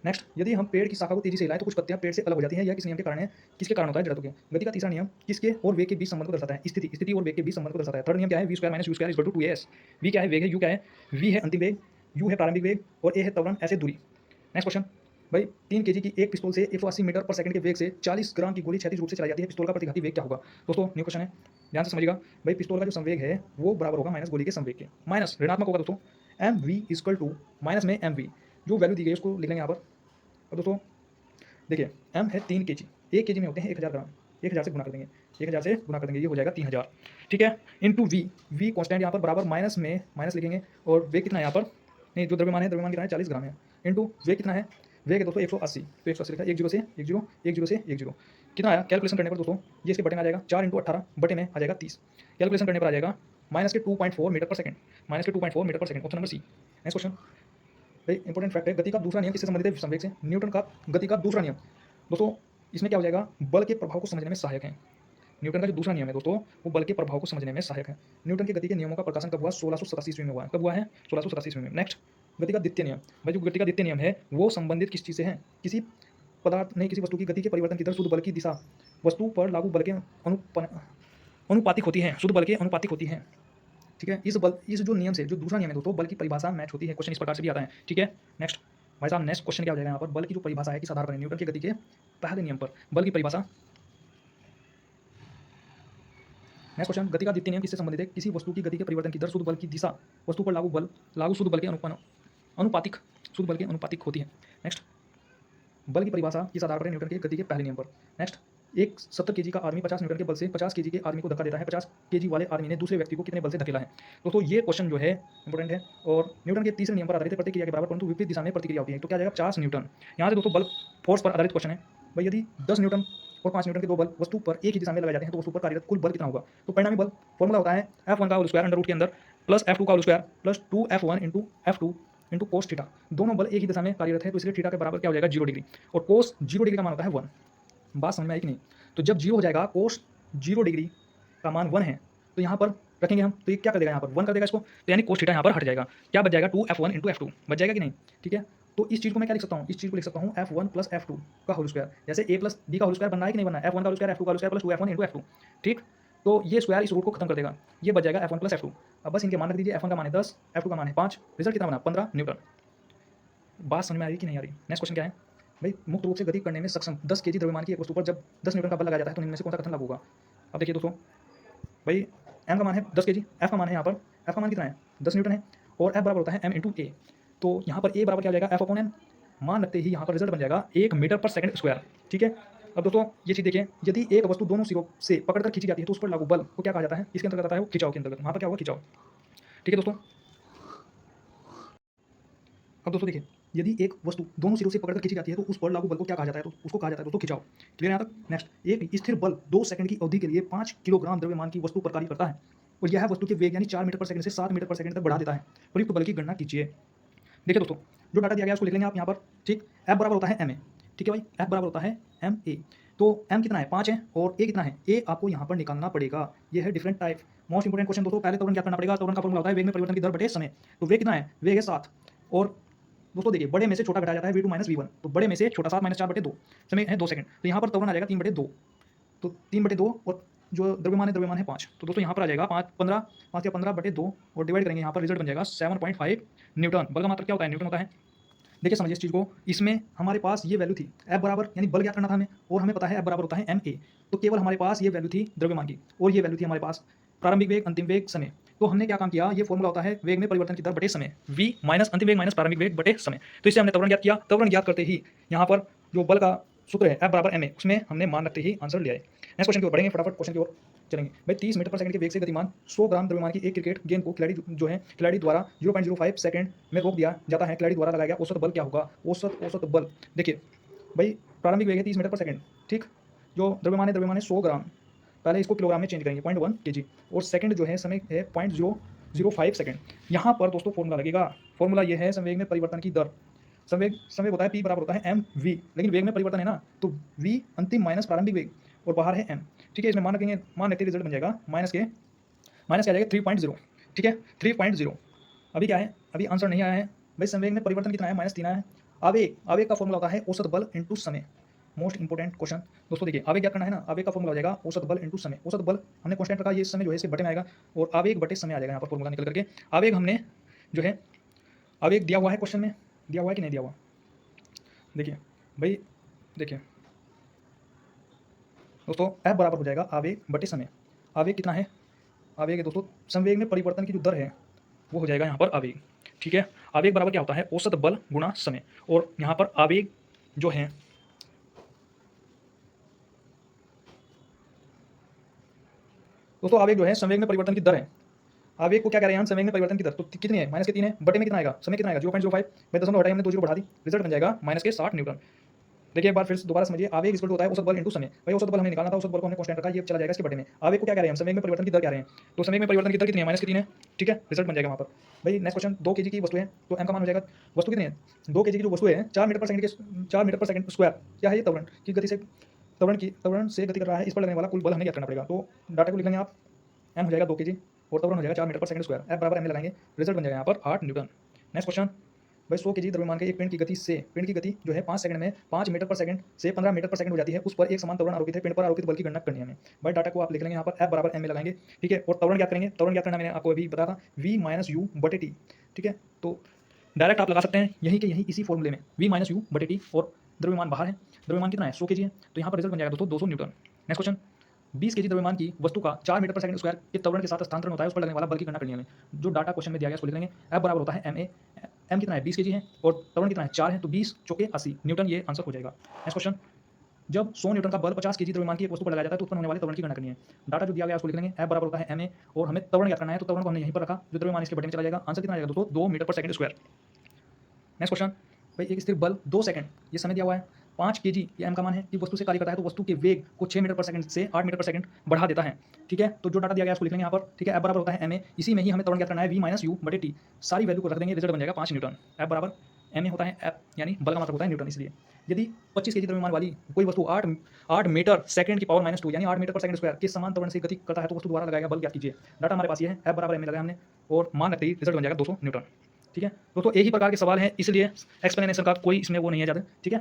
नेक्स्ट, यदि हम पेड़ की शाखा को तेजी से हिलाएं तो कुछ पत्तियां पेड़ से अलग हो जाती हैं। यह किस नियम के कारण है? किसके कारण होता है? जड़त्व के। गति का तीसरा नियम किसके और वेग के बीच संबंध को दर्शाता है? स्थिति और वेग के बीच संबंध को दर्शाता है। थर्ड नियम क्या है? v square minus u square equal to 2as। v क्या है? वेग है। u क्या है? v है अंतिम वेग, u है प्रारंभिक वेग और a है त्वरण ऐसे दूरी। नेक्स्ट क्वेश्चन, भाई 3 kg की एक पिस्तौल से 180 मीटर पर सेकंड के वेग से 40 ग्राम की गोली क्षैतिज रूप से चलाई जाती है। पिस्तौल का प्रतिघाती वेग क्या होगा? दोस्तों न्यू क्वेश्चन है, ध्यान से समझिएगा। भाई पिस्तौल का जो संवेग है वो बराबर होगा माइनस गोली के संवेग के, माइनस ऋणात्मक होगा दोस्तों, M V equal to minus में एम वी। जो वैल्यू दी गई है उसको लिख लेंगे यहाँ पर। अब दोस्तों देखिए m है 3 kg, 1 kg में होते हैं 1000 ग्राम, 1000 से गुना कर देंगे, 1000 से गुना कर देंगे, ये हो जाएगा 3000, ठीक है। इंटू v, v कॉन्स्टेंट यहाँ पर बराबर माइनस में माइनस लिखेंगे, और वेग कितना है यहाँ पर, नहीं जो द्रव्यमान है, द्रव्यमान कितना है 40 ग्राम है, इंटू वेग कितना है, वेग है दोस्तों 180, तो 180 लिखा, 10 से 10, 10 से 10 कितना आया कैलकुलेशन करने पर दोस्तों, ये इसके बटे में आ जाएगा 4 × 18 बटे में आ जाएगा 30, कैलकुलेशन करने पर आ जाएगा माइनस के 2.4 मीटर पर सेकंड, माइनस के 2.4 मीटर पर second, option number C. Next question, भाई इंपॉर्टेंट फैक्ट है, गति का दूसरा नियम किससे संबंधित है, संवेग से, न्यूटन का गति का दूसरा नियम। दोस्तों इसमें क्या हो जाएगा, बल के प्रभाव को समझने में सहायक है। न्यूटन का जो दूसरा नियम है दोस्तों, वो बल के प्रभाव को समझने में सहायक है। न्यूटन के गति के नियमों का प्रकाशन कब हुआ, 1687 ईस्वी में हुआ है। कब हुआ है, 1687 ईस्वी में। नेक्स्ट, गति का द्वितीय नियम। भाई जो गति का द्वितीय नियम है वो संबंधित किस चीज़ से है, किसी पदार्थ नहीं किसी वस्तु की गति के परिवर्तन की दर शुद्ध बल की दिशा वस्तु पर लागू बल के अनुपातिक होती है, शुद्ध बल के अनुपातिक होती है, ठीक है। इस जो नियम से जो दूसरा नियम है दोस्तों, बल की परिभाषा मैच होती है। क्वेश्चन इस प्रकार से भी आता है, ठीक है। नेक्स्ट भाई साहब, नेक्स्ट क्वेश्चन क्या हो जाएगा यहाँ पर, बल की जो परिभाषा है किस आधार पर है, न्यूटन के गति के पहले नियम पर बल की परिभाषा। नेक्स्ट क्वेश्चन, गति का द्वितीय नियम किससे संबंधित है, किसी वस्तु की गति के परिवर्तन की दर शुद्ध बल की दिशा वस्तु पर लागू शुद्ध बल के अनुपातिक शुद्ध बल के अनुपातिक होती है। नेक्स्ट, बल की परिभाषा किस आधार पर है, न्यूटन के गति के पहले नियम पर। नेक्स्ट, एक 70 kg का आदमी 50 न्यूटन के बल से 50 kg के आदमी को धक्का देता है, 50 kg वाले आदमी ने दूसरे व्यक्ति को कितने बल से धकेला है। दोस्तों ये क्वेश्चन जो है इंपॉर्टेंट है और न्यूटन के तीसरे नियम पर आधारित है, प्रतिक्रिया के बराबर परंतु विपरीत दिशा में प्रतिक्रिया होती है। तो क्या जाएगा 50 न्यूटन। यहाँ से दोस्तों बल फोर्स पर आधारित क्वेश्चन है। भाई यदि 10 न्यूटन और 5 न्यूटन के दो बल वस्तु पर एक ही दिशा में लगाए जाते हैं तो वस्तु पर कार्यरत कुल बल कितना होगा। तो परिणामी बल फॉर्मूला होता है F1 का होल स्क्वायर अंडर रूट के अंदर प्लस F2 का whole square plus 2F1 into F2 into cos theta. दोनों बल एक ही दिशा में कार्यरत है तो इसलिए थीटा के बराबर क्या हो जाएगा 0 डिग्री, और कोस 0 डिग्री का मान होता है 1। बात समझ में आई कि नहीं। तो जब 0 हो जाएगा, कोस 0 डिग्री का मान 1 है, तो यहाँ पर रखेंगे हम, तो ये क्या कर देगा यहाँ पर 1 कर देगा इसको, तो यानी कोस थीटा यहाँ पर हट जाएगा। क्या बच जाएगा 2F1 इंटू F2 बच जाएगा कि नहीं, ठीक है। तो इस चीज़ को मैं क्या लिख सकता हूँ, इस चीज़ को लिख सकता हूँ F1 प्लस F2 का होल स्क्वायर, जैसे A प्लस B का होल स्क्वायर बनना है कि नहीं बनना है, F1 का होल स्क्वायर F2 का whole square plus 2F1 into F2, ठीक। तो ये स्क्वायर इस रूट को खत्म कर देगा, ये बच जाएगा F1 प्लस F2। अब बस इनके मान रख दीजिए, F1 का मान है 10, F2 का मान है 5, रिजल्ट कितना बना 15 न्यूटन। बात समझ में आ रही कि नहीं आ रही। नेक्स्ट क्वेश्चन क्या है, भाई मुक्त रूप से गति करने में सक्षम 10 kg द्रव्यमान की एक वस्तु पर जब 10 न्यूटन का बल लगाया जाता है तो इनमें से कौन सा कथन लागू होगा। अब देखिए दोस्तों, भाई m का मान है 10 kg, f का मान है यहाँ पर, f का मान कितना है 10 न्यूटन है, और f बराबर होता है m इंटू ए। तो यहाँ पर a बराबर क्या हो जाएगा f अपॉन m, मान रखते ही यहाँ पर रिजल्ट बन जाएगा 1 मीटर पर सेकंड स्क्वायर, ठीक है। अब दोस्तों ये चीज़ देखिए, यदि एक वस्तु दोनों सिरों से पकड़कर खींची जाती है तो उस पर लागू बल को क्या कहा जाता है, इसके अंतर्गत आता है वो खिंचाव के अंतर्गत, वहाँ पर क्या होगा खिंचाव, ठीक है दोस्तों। अब दोस्तों देखिए, यदि एक वस्तु दोनों सिरों से पकड़कर खींची जाती है तो उस पर लागू बल को क्या कहा जाता है, तो उसको कहा जाता है दोस्तों खिंचाव। क्लियर यहाँ तक। नेक्स्ट, एक स्थिर बल 2 सेकंड की अवधि के लिए 5 किलोग्राम द्रव्यमान की वस्तु पर कार्य करता है और यह वस्तु के वेग यानी 4 मीटर पर सेकंड से 7 मीटर पर सेकंड तक बढ़ा देता है। प्रयुक्त बल की गणना कीजिए। देखिए दोस्तों, जो डाटा दिया गया उसको लिख लेंगे आप यहाँ पर, ठीक। F बराबर होता है ma, ठीक है भाई, F बराबर होता है ma। तो m कितना है 5 है और a कितना है, a आपको यहाँ पर निकालना पड़ेगा। ये है different type, most important question दोस्तों। पहले त्वरण क्या करना पड़ेगा, त्वरण का फॉर्मूला होता है वेग में परिवर्तन की दर बटे समय। तो वेग कितना है, वेग है 7, और दोस्तों देखिए बड़े में से छोटा घटाया जाता है v2 माइनस v1, तो बड़े में से छोटा 7 माइनस 4/2, समय है 2 सेकंड। तो यहाँ पर त्वरण आ जाएगा 3/2, तो 3/2, और जो द्रव्यमान है 5। तो दोस्तों यहाँ पर आ जाएगा 5 या 15/2 और डिवाइड करेंगे, यहाँ पर रिजल्ट बन जाएगा 7.5 न्यूटन। बल का मात्रक क्या होता है, न्यूटन होता है। देखिए समझिए इस चीज़ को, इसमें हमारे पास ये वैल्यू थी F बराबर, यानी बल ज्ञात करना था हमें, और हमें पता है F बराबर होता है ma। तो केवल हमारे पास ये वैल्यू थी द्रव्यमान की, और ये वैल्यू थी हमारे पास प्रारंभिक वेग, अंतिम वेग, समय। तो हमने क्या काम किया, ये फॉर्मूला होता है वेग में परिवर्तन की दर बटे समय, v माइनस अंतिम वेग माइनस प्रारंभिक वेग बटे समय। तो इससे हमने त्वरण ज्ञात किया। त्वरण ज्ञात करते ही यहाँ पर जो बल का सूत्र है F बराबर ma, उसमें हमने मान रखते ही आंसर ले आए। नेक्स्ट क्वेश्चन की ओर बढ़ेंगे, फटाफट क्वेश्चन की ओर चलेंगे। भाई 30 मीटर पर सेकंड के वेग से गतिमान 100 ग्राम द्रव्यमान की एक क्रिकेट गेंद को खिलाड़ी द्वारा 0.05 सेकंड में रोक दिया जाता है। खिलाड़ी द्वारा लगाया गया औसत बल क्या होगा, औसत बल। देखिए भाई प्रारंभिक वेग है 30 मीटर पर सेकंड, ठीक। जो द्रव्यमान है 100 ग्राम, पहले इसको किलोग्राम में चेंज करेंगे 0.1 kg, और सेकंड जो है समय है 0.005 सेकंड। यहाँ पर दोस्तों फॉर्मूला लगेगा, फॉर्मूला ये है संवेग में परिवर्तन की दर। संवेग होता है p बराबर होता है mv, लेकिन वेग में परिवर्तन है ना, तो v अंतिम माइनस प्रारंभिक वेग और बाहर है m, ठीक है। इसमें मान रखेंगे रिजल्ट बन जाएगा माइनस क्या आ जाएगा 3.0, ठीक है 3.0। अभी क्या है, अभी आंसर नहीं आया है। भाई संवेग में परिवर्तन कितना है, -3 आया है। आवेग का फॉर्मूला होता है औसत बल इंटू समय। मोस्ट इंपोर्टेंट क्वेश्चन दोस्तों, देखिए आवेग क्या करना है ना, आवेग का फॉर्मूला हो जाएगा औसत बल इंटू समय। औसत बल हमने कांस्टेंट रखा, ये समय जो है इसके बटे में आएगा, और आवेग बटे समय आ जाएगा यहाँ पर फॉर्मूला निकल करके। आवेग हमने जो है, आवेग दिया हुआ है क्वेश्चन में, दिया हुआ है कि नहीं दिया हुआ। देखिए भाई, देखिए दोस्तों F बराबर हो जाएगा आवेग बटे समय। आवेग कितना है, आवेग है दोस्तों, संवेग में परिवर्तन की जो दर है वो हो जाएगा यहाँ पर आवेग, ठीक है। आवेग बराबर क्या होता है, औसत बल गुणा समय। और यहाँ पर आवेग जो है, दोस्तों आवेग जो है संवेग में परिवर्तन की दर है। आवेग को क्या कह रहे हैं हम, संवेग में परिवर्तन की दर। तो कितनी है, माइनस के 3 है, बटे में कितना आएगा, समय कितना आएगा 0.05। भाई दशमलव हटाई हमने, 2 जीरो बढ़ा दी, रिजल्ट बन जाएगा माइनस के 60 न्यूटन। देखिए एक बार फिर से दोबारा समझिए, आवेग इक्वल टू होता है औसत बल इनटू समय। भाई औसत बल हमें निकालना था, औसत बल को हमने कांस्टेंट रखा, ये चला जाएगा इसके बटे में। आवेग को क्या कह रहे हैं हम, संवेग में परिवर्तन की दर कह रहे हैं। तो संवेग में परिवर्तन की दर कितनी है, माइनस के 3 है, ठीक है, रिजल्ट बन जाएगा वहाँ पर। भाई नेक्स्ट क्वेश्चन, 2 केजी की वस्तु है तो m का मान हो जाएगा, वस्तु कितनी है 2 केजी की जो वस्तु है 4 मीटर पर सेकंड के 4 मीटर पर सेकंड स्क्वायर क्या है, ये त्वरण की गति से त्वरण से गति कर रहा है, इस पर लगने वाला कुल बल हमें ज्ञात करना पड़ेगा। तो डाटा को लिख लेंगे आप, m हो जाएगा 2 केजी और त्वरण हो जाएगा 4 मीटर पर सेकंड स्क्वायर, f बराबर m में लगाएंगे, रिजल्ट बन जाएगा यहाँ पर 8 न्यूटन। नेक्स्ट क्वेश्चन, भाई 100 केजी द्रव्यमान के एक पिंड की गति से, पिंड की गति जो है 5 सेकंड में 5 मीटर पर सेकंड से 15 मीटर पर सेकंड हो जाती है, उस पर एक समान त्वरण आरोपित है, पिंड पर आरोपित बल की गणना करनी है हमें। भाई डाटा को आप लिख लेंगे यहाँ पर, f बराबर m में लगाएंगे, ठीक है। और त्वरण क्या करेंगे, त्वरण क्या करना मैंने आपको अभी बताया था, v माइनस यू बटे टी, ठीक है। तो डायरेक्ट आप लगा सकते हैं यहीं के यहीं इसी फॉर्मूले में, v माइनस यू बटे टी, और द्रव्यमान बाहर है, द्रव्यमान कितना है 100 केजी है, तो यहाँ पर रिजल्ट बन जाएगा दोस्तों 200 न्यूटन। नेक्स्ट क्वेश्चन, 20 केजी द्रव्यमान की वस्तु का 4 मीटर पर सेकंड स्क्वायर के त्वरण के साथ स्थानांतरण होता है, उस पर लगने वाला बल की गणना करनी है हमें। जो डाटा क्वेश्चन में दिया गया उसको लिख लेंगे, f बराबर होता है ma, m कितना है 20 केजी है और त्वरण कितना है 4 है, तो 20 चौके 80 न्यूटन ये आंसर हो जाएगा। नेक्स्ट क्वेश्चन, जब 100 न्यूटन का बल 50 केजी द्रव्यमान की एक वस्तु पर लगाया जाता है तो उत्पन्न होने वाले त्वरण की गणना करनी है। डाटा जो दिया गया उसको लिख लेंगे, f बराबर होता है ma और हमें त्वरण ज्ञात करना है, तो त्वरण को हमने यहीं पर रखा, जो द्रव्यमान इसके बटे में चला जाएगा, आंसर कितना आ जाएगा दोस्तों 2 मीटर पर सेकंड स्क्वायर। नेक्स्ट क्वेश्चन, भाई एक स्थिर बल 2 सेकंड, ये समय दिया हुआ है, 5 केजी ये m का मान है, कि वस्तु से कार्य करता है तो वस्तु के वेग को 6 मीटर पर सेकंड से 8 मीटर पर सेकंड बढ़ा देता है, ठीक है। तो जो डाटा दिया गया उसको लिख लेंगे यहाँ पर, ठीक है। f बराबर होता है ma, इसी में ही हमें त्वरण ज्ञात करना है v माइनस यू बटे टी, सारी वैल्यू को रख देंगे, रिजल्ट बन जाएगा 5 न्यूटन। f बराबर ma होता है, f यानी बल का मतलब होता है न्यूटन, इसलिए यदि 25 केजी द्रव्यमान वाली कोई वस्तु 8 मीटर सेकंड की पावर -2 यानी 8 मीटर पर सेकंड स्क्वायर के समान त्वरण से गति करता है तो वस्तु द्वारा लगाएगा बल ज्ञात कीजिए। डाटा हमारे पास ये है, f बराबर ma लगाया हमने और मान रखते ही रिजल्ट बन जाएगा 200 न्यूटन, ठीक है। दोस्तों एक ही प्रकार के सवाल हैं, इसलिए एक्सप्लेनेशन का कोई इसमें वो नहीं है ज़्यादा, ठीक है।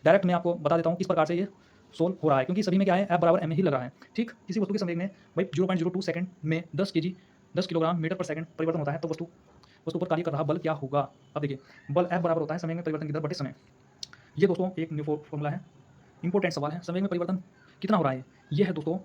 डायरेक्ट मैं आपको बता देता हूँ किस प्रकार से ये सोल्व हो रहा है, क्योंकि सभी में क्या है f बराबर m ही लग रहा है, ठीक। किसी वस्तु के संवेग में भाई 0.02 सेकंड में 10 केजी 10 किलोग्राम मीटर पर सेकंड परिवर्तन होता है, तो वस्तु पर कार्य कर रहा बल क्या होगा। अब देखिए, बल f बराबर होता है संवेग में परिवर्तन की दर बटे समय। ये दोस्तों एक न्यू फॉर्मूला है, इंपॉर्टेंट सवाल है। संवेग में परिवर्तन कितना हो रहा है, ये है दोस्तों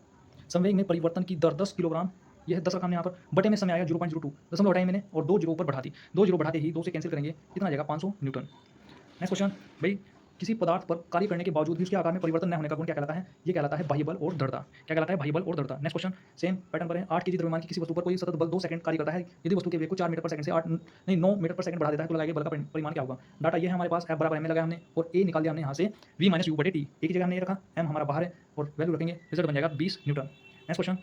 संवेग में परिवर्तन की दर 10 किलोग्राम, यह 10 रखा हमने यहाँ पर, बटे में समय आया 0.02, दशमलव हटाई मैंने और 2 जीरो ऊपर बढ़ा दी, 2 जीरो बढ़ाते ही 2 से कैंसिल करेंगे, कितना आ जाएगा 500 न्यूटन। नेक्स्ट क्वेश्चन, भाई किसी पदार्थ पर कार्य करने के बावजूद भी उसके आकार में परिवर्तन न होने का गुण क्या कहलाता है, ये कहलाता है बाह्य बल और दृढ़ता। क्या कहलाता है, बाह्य बल और दृढ़ता। नेक्स्ट क्वेश्चन सेम पैटर्न पर है, 8 केजी द्रव्यमान की किसी वस्तु पर कोई सतत बल 2 सेकंड कार्य करता है, यदि वस्तु के वेग को 4 मीटर पर सेकंड से 9 मीटर पर सेकंड बढ़ा देता है तो लगाएंगे बल का परिमाण क्या होगा। डाटा ये है हमारे पास, f बराबर m में लगाया हमने और a निकाल दिया हमने यहाँ से v माइनस यू बटे टी, एक ही जगह हमने ये रखा, m हमारा बाहर है और वैल्यू रखेंगे, रिजल्ट बन जाएगा 20 न्यूटन। नेक्स्ट क्वेश्चन,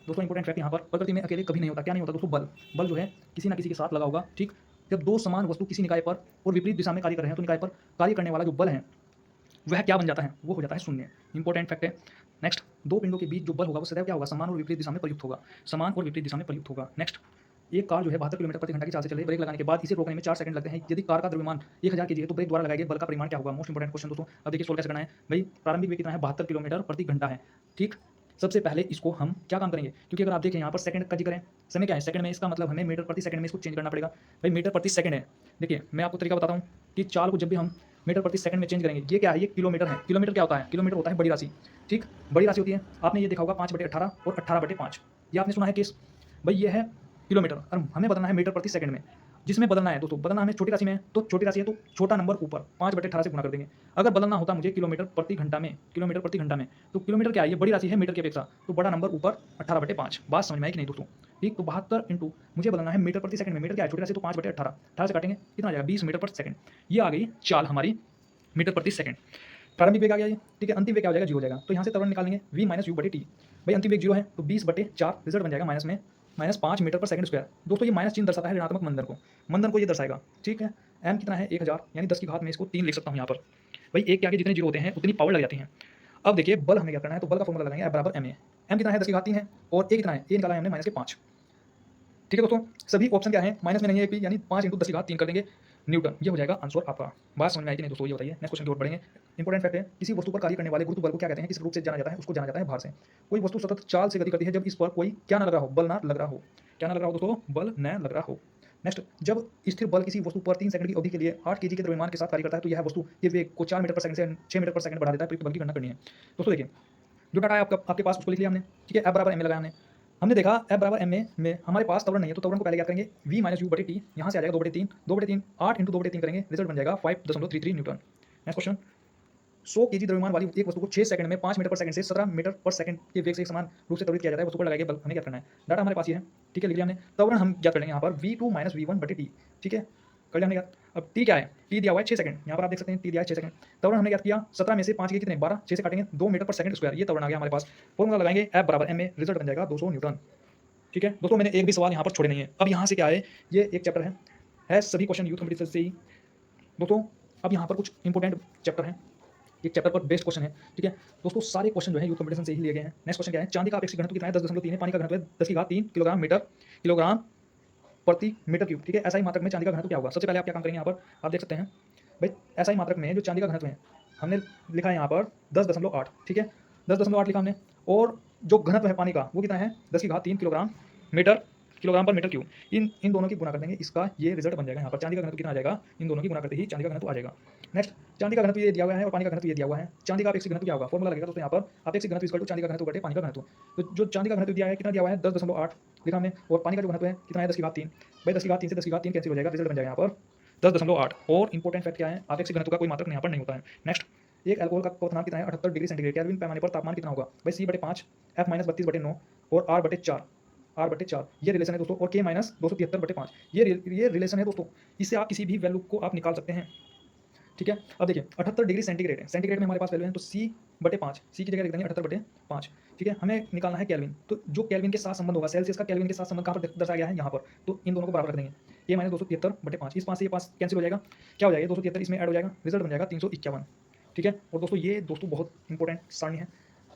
दोस्तों इंपॉर्टेंट फैक्ट यहाँ पर, प्रकृति में अकेले कभी नहीं होता, क्या नहीं होता दोस्तों, बल जो है किसी ना किसी के साथ लगा होगा, ठीक। जब दो समान वस्तु किसी निकाय पर और विपरीत दिशा में कार्य कर रहे हैं तो निकाय पर कार्य करने वाला जो बल है वह क्या बन जाता है, वो हो जाता है शून्य। इंपॉर्टेंट फैक्ट है। नेक्स्ट, दो पिंडों के बीच जो बल होगा वो सदैव क्या होगा, समान और विपरीत दिशा में प्रयुक्त होगा, समान और विपरीत दिशा में प्रयुक्त होगा। नेक्स्ट, एक कार जो है 72 किलोमीटर प्रति घंटा की चाल से चल रही है, ब्रेक लगाने के बाद इसे रोकने में 4 सेकंड लगते हैं, यदि कार का द्रव्यमान 1000 केजी है तो ब्रेक द्वारा लगाए गए बल का परिमाण क्या होगा। मोस्ट इंपोर्टेंट क्वेश्चन दोस्तों। अब देखिए सोल्व कैसे करना है। भाई प्रारंभिक वेग कितना है, 72 किलोमीटर प्रति घंटा है, ठीक। सबसे पहले इसको हम क्या काम करेंगे, क्योंकि अगर आप देखें यहाँ पर सेकंड का जिक्र है, समय क्या है सेकंड में, इसका मतलब हमें मीटर प्रति सेकंड में इसको चेंज करना पड़ेगा। भाई मीटर प्रति सेकंड है, देखिए मैं आपको तरीका बताता हूँ कि चाल को जब भी हम मीटर प्रति सेकंड में चेंज करेंगे, ये क्या है, ये किलोमीटर है। किलोमीटर क्या होता है, किलोमीटर होता है बड़ी राशि, ठीक, बड़ी राशि होती है। आपने ये देखा होगा 5/18 और 18/5, ये आपने सुना है केस। भाई ये है किलोमीटर और हमें बदलना है मीटर प्रति सेकंड में, जिसमें बदलना है दोस्तों, बदलना हमें छोटी राशि में है तो छोटी राशि है तो छोटा नंबर ऊपर 5/18 से गुणा कर देंगे। अगर बदलना होता मुझे किलोमीटर प्रति घंटा में, किलोमीटर प्रति घंटा में, तो किलोमीटर क्या है, ये बड़ी राशि है मीटर की अपेक्षा, तो बड़ा नंबर ऊपर 18/5। बात समझ में आई कि नहीं दोस्तों, ठीक। तो 72 इंटू मुझे बदलना है मीटर प्रति सेकंड में, मीटर क्या है छोटी राशि तो 5/18, 18 से काटेंगे कितना आ जाएगा 20 मीटर प्रति सेकंड। ये आ गई चाल हमारी मीटर प्रति सेकंड। प्रारंभिक वेग आ गया ये, ठीक है। अंतिम वेग क्या हो जाएगा, 0 हो जाएगा, तो यहाँ से त्वरण निकालेंगे v माइनस यू बटे टी। भाई अंतिम वेग 0 है तो 20/4, रिजल्ट बन जाएगा माइनस में -5 मीटर पर सेकंड स्क्वायर। दोस्तों ये माइनस चिन्ह दर्शाता है ऋणात्मक मंदन को ये दर्शाएगा, ठीक है। m कितना है 1000 यानी 10 की घात में इसको 3 लिख सकता हूँ यहाँ पर। भाई एक के आगे जितने जीरो होते हैं उतनी पावर लग जाती है। अब देखिए बल हमें क्या करना है, तो बल का फॉर्मूला लगाएंगे f बराबर ma। m कितना है 10 की घात 3 है और a कितना है, a निकाला है हमने -5, ठीक है दोस्तों। सभी ऑप्शन क्या है, माइनस में नहीं है भी, यानी 5 × 10 की घात 3 कर देंगे न्यूटन, ये हो जाएगा आंसर आपका। बात समझ में आई कि नहीं दोस्तों, ये बताइए। नेक्स्ट क्वेश्चन की ओर बढ़ेंगे। इंपॉर्टेंट फैक्ट है, किसी वस्तु पर कार्य करने वाले गुरुत्व बल को क्या कहते हैं, किस रूप से जाना जाता है, उसको जाना जाता है भार से। कोई वस्तु सतत चाल से गति करती है जब इस पर कोई क्या ना लग रहा हो, बल ना लग रहा हो, क्या ना लग रहा हो दोस्तों, बल न लग रहा हो। नेक्स्ट, जब स्थिर बल किसी वस्तु पर 3 सेकंड की अवधि के लिए 8 केजी के द्रव्यमान के साथ कार्य करता है तो यह वस्तु के वेग को 4 मीटर पर सेकंड से 6 मीटर पर सेकंड बढ़ा देता है, प्रयुक्त बल की गणना करनी है। दोस्तों देखिए जो डाटा है आपके पास उसको लिख लिया हमने, ठीक है। f बराबर m लगाया हमने, हमने देखा F बराबर एम में हमारे पास त्वरण नहीं है, तो त्वरण को पहले ज्ञात करेंगे v माइनस यू बटे टी, यहाँ से आ जाएगा 2/3, 2/3 8 इंटू 2/3 करेंगे, रिजल्ट बन जाएगा 5.33 न्यूटन। नेक्स्ट क्वेश्चन, 100 केजी द्रव्यमान वाली एक वस्तु को 6 सेकंड में 5 मीटर पर सेकंड से 17 मीटर पर सेकंड के वेग से एक समान रूप से त्वरित किया जाता है, वस्तु पर लगाए गए बल हमें ज्ञात करना है। डाटा हमारे पास ये है, ठीक है, लिख लिया हमने। त्वरण हम ज्ञात कर लेंगे यहाँ पर v2 माइनस v1 बटे टी, ठीक है, कर लिया हमने ज्ञात। अब टी क्या है, टी दिया हुआ है 6 सेकंड, यहाँ पर आप देख सकते हैं टी दिया है 6 सेकंड। त्वरण हमने ज्ञात किया 17 में से 5 के कितने 12, 6 से काटेंगे 2 मीटर पर सेकंड स्क्वायर, ये त्वरण आ गया हमारे पास। फॉर्मूला लगाएंगे F बराबर एम में, रिजल्ट बन जाएगा 200 न्यूटन। ठीक है दोस्तों, मैंने एक भी सवाल यहाँ पर छोड़े नहीं है। अब यहाँ से क्या है, ये एक चैप्टर है सभी क्वेश्चन यूथ कंपटीशन से ही दोस्तों। अब यहाँ पर कुछ इंपॉर्टेंट चैप्टर हैं, एक चैप्टर पर बेस्ट क्वेश्चन है, ठीक है दोस्तों। सारे क्वेश्चन जो है यूथ कंपटीशन से ही लिए गए हैं। नेक्स्ट क्वेश्चन क्या है, चांदी का अपेक्षित घनत्व कितना है, 10.3 है। पानी का घनत्व है 10⁻³ किलोग्राम प्रति मीटर क्यूब, ठीक है। ऐसा ही मात्रक में चांदी का घनत्व क्या होगा। सबसे पहले आप क्या काम करेंगे, यहाँ पर आप देख सकते हैं भाई, ऐसा ही मात्रक में जो चांदी का घनत्व है हमने लिखा है यहाँ पर 10.8, ठीक है 10.8 लिखा हमने। और जो घनत्व है पानी का वो कितना है, 10⁻³ किलोग्राम पर मीटर क्यूब। इन दोनों की गुणा कर देंगे, इसका ये रिजल्ट बन जाएगा। यहाँ पर चांदी का घनत्व कितना आ जाएगा, इन दोनों की गुणा करते ही चांदी का घनत्व आ जाएगा। नेक्स्ट, चांदी का घनत्व ये दिया हुआ है और पानी का घनत्व ये दिया हुआ है। चांदी का अपेक्षित घनत्व क्या होगा, फॉर्मूला लगेगा दोस्तों यहाँ पर अपेक्षित घनत्व इक्वल टू चांदी का घनत्व बटे पानी का घनत्व। तो जो चांदी का घनत्व दिया है कितना दिया हुआ है, 10.8 लिखा हमने, और पानी का जो घनत्व है कितना है 10⁻³ भाई, 10⁻³ से 10⁻³ कैंसिल हो जाएगा, रिजल्ट बन जाएगा यहाँ पर 10.8। और इंपॉर्टेंट फैक्ट क्या है, अपेक्षित घनत्व का कोई मात्रक यहाँ पर नहीं होता है। नेक्स्ट, एक अल्कोहल का क्वथनांक कितना है, 78 डिग्री सेंटीग्रेड। केल्विन पैमाने पर तापमान कितना होगा भाई, C/5 F माइनस 32/9 और R/4 ये रिलेशन है दोस्तों। और K माइनस 273/5 ये रिलेशन है दोस्तों। इससे आप किसी भी वैल्यू को आप निकाल सकते हैं, ठीक है। अब देखिए 78 डिग्री सेंटीग्रेड है, सेंटीग्रेड में हमारे पास वैल्यू है, तो C/5, C की जगह लिख देंगे 78/5, ठीक है। हमें निकालना है केल्विन, तो जो केल्विन के साथ संबंध होगा, सेल्सियस का केल्विन के साथ संबंध कहाँ पर दर्शाया गया है, यहाँ पर। तो इन दोनों को बराबर रख देंगे, K माइनस 273/5, इस 5 से ये 5 कैंसिल हो जाएगा, क्या हो जाएगा 273 इसमें ऐड हो जाएगा, रिजल्ट बन जाएगा 351, ठीक है। और दोस्तों ये दोस्तों बहुत इंपॉर्टेंट सारणी है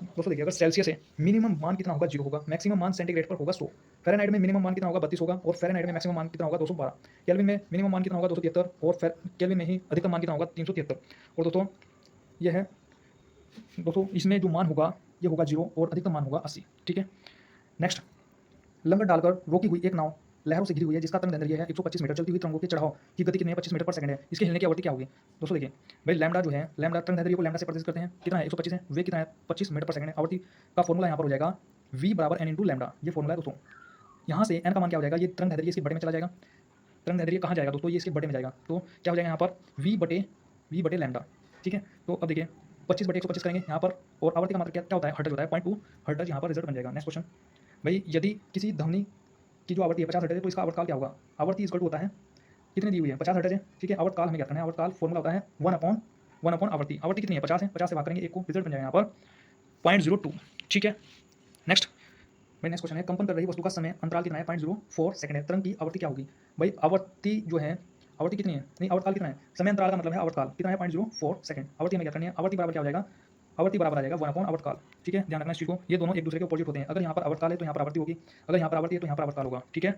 दोस्तों। देखिए अगर सेल्सियस है मिनिमम मान कितना होगा 0 होगा, मैक्सिमम मान सेंटीग्रेड पर होगा 100, फ़ारेनहाइट में मिनिमम मान कितना होगा 32 होगा, और फ़ारेनहाइट में मैक्सिमम मान कितना होगा 212, केल्विन में मिनिमम मान कितना होगा 273, और केल्विन में ही अधिकतम मान कितना होगा 373। और दोस्तों ये है दोस्तों, इसमें जो मान होगा ये होगा 0 और अधिकतम मान होगा 80, ठीक है। नेक्स्ट, लंगर डालकर रोकी हुई एक नाव लहरों से घिरी हुई है, जिसका तरंग दैर्ध्य है 125 मीटर। चलती हुई तरंगों के चढ़ाव की गति कितनी है, 25 मीटर पर सेकंड है। इसके हिलने की आवृत्ति क्या होगी दोस्तों। देखिए भाई लैम्डा जो है, लैम्डा तरंग दैर्ध्य को लैम्डा से प्रदर्शित करते हैं, कितना है 125 है, वे कितना है 25 मीटर पर सेकंड है। आवृत्ति का फॉर्मूला यहाँ पर हो जाएगा v बराबर n इंटू लैम्डा, ये फॉर्मूला है दोस्तों। यहाँ से n का मान क्या हो जाएगा, ये तरंग दैर्ध्य इसके बटे में चला जाएगा। तरंग दैर्ध्य कहाँ जाएगा दोस्तों, ये इसके बटे में जाएगा, तो क्या हो जाएगा यहाँ पर v बटे लैम्डा, ठीक है। तो अब देखिए 25/125 करेंगे यहाँ पर, और आवृत्ति का मात्रक क्या होता है, हर्ट्ज होता है, 0.2 हर्ट्ज यहाँ पर रिजल्ट बन जाएगा। नेक्स्ट क्वेश्चन, भाई यदि किसी ध्वनि की जो आवृत्ति है 50 हर्ट्ज है, तो इसका आवर्तकाल क्या होगा। आवर्ती इक्वल टू होता है, कितने दी हुई है 50 हर्ट्ज है, ठीक है। आवर्तकाल हमें क्या करना है, आवर्तकाल फॉर्मूला होता है 1/1 आवर्ती। आवर्ती कितनी है 50 है, 50 से भाग करेंगे एक को, रिजल्ट बन जाएगा यहाँ पर 0.02, ठीक है। नेक्स्ट भाई, नेक्स्ट क्वेश्चन है, कंपन कर रही वस्तु का समय अंतराल कितना है, 0.04 सेकंड है। तरंग की आवृत्ति क्या होगी भाई, आवर्ती जो है, आवर्ती कितनी है, नहीं आवर्तकाल कितना है, समय अंतराल का मतलब है आवर्तकाल कितना है 0.04 सेकंड। आवर्ती हमें क्या करनी है, आवर्ती बराबर क्या हो जाएगा, आवर्ती बराबर आ जाएगा 1 आवर्तकाल, ठीक है। ध्यान रखना इस चीज़ को, ये दोनों एक दूसरे के अपोजिट होते हैं। अगर यहाँ पर आवर्तकाल है तो यहाँ पर आवर्ती होगी, अगर यहाँ पर आवर्ती है तो यहाँ पर आवर्तकाल होगा, ठीक है।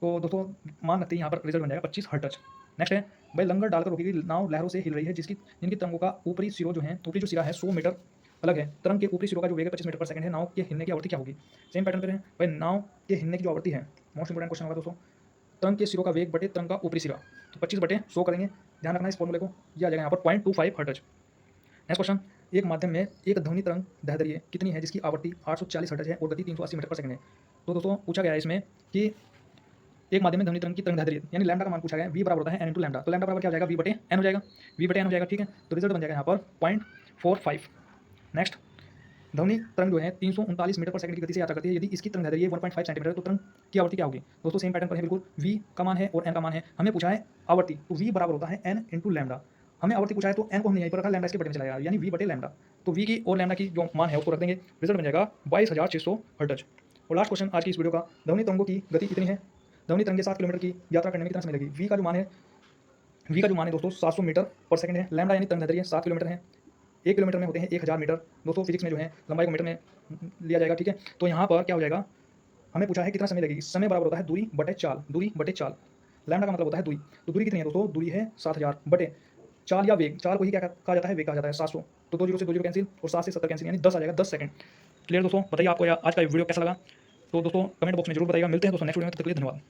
तो दोस्तों मान रखते हैं यहाँ पर रिजल्ट बन जाएगा 25 हर्ट्ज। नेक्स्ट है भाई, लंगर डालकर रोकी गई नाव लहरों से हिल रही है, जिनकी तरंगों का ऊपरी सिरों जो है, ऊपरी जो सिरा है 100 मीटर अलग है। तरंग के ऊपरी सिरों का जो वेग है 25 मीटर पर सेकंड है। नाव के हिलने की आवृत्ति क्या होगी, सेम पैटर्न पे है भाई। नाव के हिलने की जो आवृत्ति है, मोस्ट इंपोर्टेंट क्वेश्चन होगा दोस्तों, तरंग के सिरों का वेग बटे तरंग का ऊपरी सिरा, तो 25/100 करेंगे। ध्यान रखना इस फॉर्मूले को, ये आ जाएगा यहाँ पर 0.25 हर्ट्ज। नेक्स्ट क्वेश्चन, एक माध्यम में एक ध्वनि तरंग दैर्ध्य कितनी है, जिसकी आवृत्ति 840 हर्ट्ज है और गति 380 मीटर पर सेकंड है। तो दोस्तों पूछा गया है इसमें कि एक माध्यम में ध्वनि तरंग की तरंग दैर्ध्य यानी लैम्डा का मान पूछा गया है, v बराबर होता है n इंटू लैम्डा। तो लैम्डा बराबर क्या हो जाएगा, v/n हो जाएगा, v/n हो जाएगा, ठीक है। तो रिजल्ट बन जाएगा यहाँ पर 0.45। नेक्स्ट, ध्वनि तरंग जो है 339 मीटर पर सेकंड की गति से यात्रा करती है। यदि इसकी तरंग दैर्ध्य 1.5 सेंटीमीटर है, तो तरंग की आवृत्ति क्या होगी दोस्तों, सेम पैटर्न पर है बिल्कुल। v का मान है और n का मान है, हमें पूछा है आवृत्ति, तो v बराबर होता है n इंटू लैम्डा। हमें आवृत्ति पूछा है तो n को हमने यहीं पर रखा, लैम्डा इसके बटे में चला जाएगा, यानी v बटे लैम्डा। तो v की और लैम्डा की जो मान है उसको रख देंगे, रिजल्ट बन जाएगा 22,600 हर्ट्ज। और लास्ट क्वेश्चन आज की इस वीडियो का, ध्वनि तरंगों की गति कितनी है, ध्वनि तरंग 7 किलोमीटर की यात्रा करने में कितना समय लगेगी। v का जो मान है दोस्तों 700 मीटर पर सेकंड है। लैम्डा यानी तरंग दैर्ध्य 7 किलोमीटर है, 1 किलोमीटर में होते हैं 1000 मीटर। दोस्तों फिजिक्स में जो है लंबाई को मीटर में लिया जाएगा, ठीक है। तो यहाँ पर क्या हो जाएगा, हमें पूछा है कितना समय लगेगी, समय बराबर होता है दूरी बटे चाल। लैम्डा का मतलब होता है दूरी, तो दूरी कितनी है दोस्तों, दूरी है 7000 बटे चाल या वेग, चाल को ही क्या कहा जाता है, वेग कहा जाता है 700। तो 2 0 से 2 0 कैंसिल और 7 से 70 कैंसिल, यानी 10 आ जाएगा, 10 सेकंड। क्लियर दोस्तों, बताइए आपको आज का वीडियो कैसा लगा। तो दोस्तों कमेंट बॉक्स में जरूर बताइएगा। मिलते हैं दोस्तों नेक्स्ट वीडियो में, तब तक के लिए धन्यवाद।